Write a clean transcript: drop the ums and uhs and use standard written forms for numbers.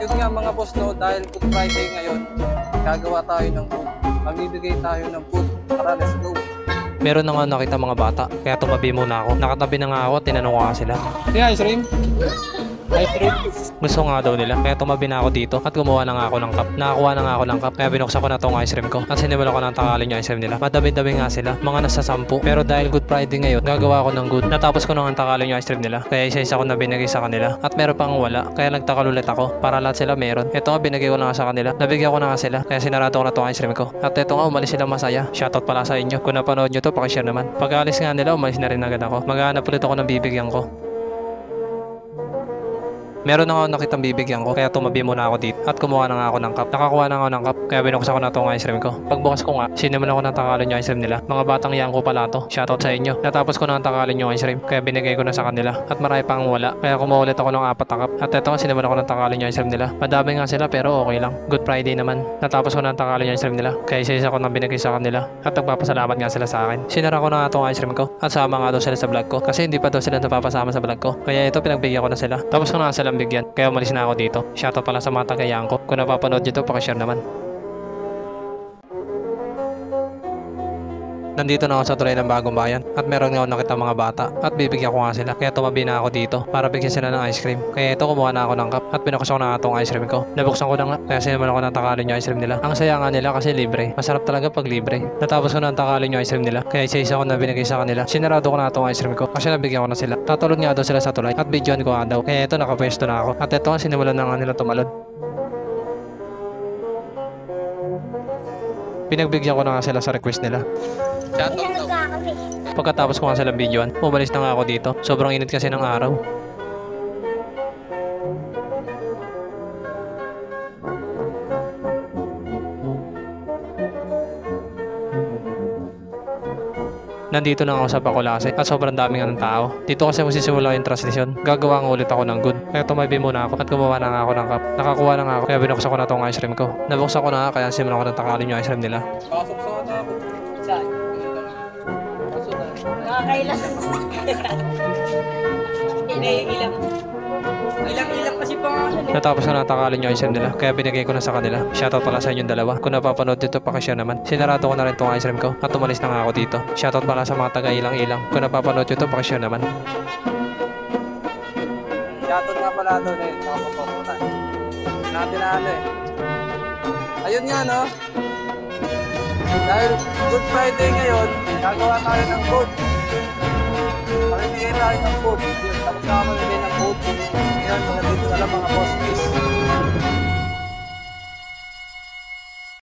yun nga mga boss, no, dahil Good Friday ngayon, gagawa tayo ng food. Magbibigay tayo ng food. Tara, let's go. Meron na nga nakita mga bata, kaya tumabi muna ako. Nakatabi na nga ako at tinanong ko nga sila. Yeah, ice cream. Ice cream. Gusto nga daw nila, kaya tumabi na ako dito at gumawa na nga ako ng cup. Nakakuha na nga ako ng cup, kaya binuksan ko na tong ice cream ko. At sinimulan ko ng tangalin yung ice cream nila. Madami-dami nga sila, mga nasa 10. Pero dahil Good Friday ngayon, gagawa ako ng good. Natapos ko na nga tangalin yung ice cream nila, kaya isa-isa ko na binigay sa kanila. At meron pang wala, kaya nagtakal ulit ako para lahat sila meron. Ito nga binigay ko na nga sa kanila. Nabigyan ko na nga sila, kaya sinarado ko na tong ice cream ko. At ito nga umalis sila masaya. Shoutout pala sa inyo. Kung napanood nyo to, pakishare naman. Pag alis nga nila, umalis na rin agad ako. Maghahanap ulit ako ng bibigyan ko. Meron na nga ako nakitang bibigyan ko, kaya tumabi muna ako dito at kumuha na nga ako ng cup. Nakakuha na nga ako ng cup, kaya binuksan ko na itong ice cream ko. Pagbukas ko nga, sinimulan ko ng tangalin yung ice cream nila. Mga batang yang ko pala to. Shoutout sa inyo. Natapos ko na ang tangalin yung ice cream, kaya binigay ko na sa kanila. At marami pang wala, kaya kumuha ulit ako ng 4 na cup. At ito nga, sinimulan ko ng tangalin yung ice cream nila. Madami nga sila pero okay lang. Good Friday naman. Natapos ko na ang tangalin yung ice cream nila, kaya isa-isa ko na binigay sa kanila. At nagpapasalamat nga sila sa akin. Sinara ko na nga itong ice cream ko at sama nga daw sila sa vlog ko, kasi hindi pa daw sila napapasama sa vlog ko. Kaya ito, pinagbigyan ko na sila. Tapos ko na nga silang bigyan, kaya umalis na ako dito. Shoutout pala sa mga tagayaan ko. Kung napapanood nyo to, pakishare naman. Nandito na ako sa tulay ng Bagong Bayan at meron nga ako nakita mga bata at bibigyan ko nga sila, kaya tumabi na ako dito para bigyan sila ng ice cream. Kaya ito, kumuha na ako ng cup at binuksan ko na nga itong ice cream ko. Nabuksan ko na nga, kaya sinimulan ko na takalin yung ice cream nila. Ang saya nga nila kasi libre. Masarap talaga pag libre. Natapos ko na takalin yung ice cream nila, kaya isa-isa ko na binigay sa kanila. Sinarado ko na itong ice cream ko kasi nabigyan ko na sila. Tatulog nga daw sila sa tulay at videoan ko nga daw. Kaya ito, nakapwesto na ako. At ito, sinimulan na nga nila tumalon. Pinagbigyan ko na nga sila sa request nila. Pagkatapos ko nga silang videoan, umalis na nga ako dito. Sobrang init kasi ng araw. Nandito na ako sa Bacolase at sobrang daming ng tao. Dito kasi magsisimula yung transisyon. Gagawa nga ulit ako ng good. Kaya tumabi muna ako at gumawa na nga ako ng cup. Nakakuha na nga ako, kaya binuksan ko na itong ice cream ko. Nabuksan ko na nga, kaya simulan ko ng takalin yung ice cream nila. Pasok sa na ako. Saan? Nakakailang. Ilang kasi pa nga. Natapos na natakalin yung ice cream nila, kaya binigay ko na sa kanila. Shoutout pala sa inyong dalawa. Kung napapanood dito, pakishare naman. Sinarado ko na rin itong ice cream ko at umalis na nga ako dito. Shoutout pala sa mga taga-ilang-ilang. Kung napapanood dito, pakishare naman. Shoutout nga pala doon eh. Nakapapakutan. Natin na ano eh. Ayun nga, no? Dahil Good Friday ngayon, gagawa tayo ng food. Mamimigay tayo ng food. Tapos na mamimigay ng food. Ngayon, mga dito na lang mga boss.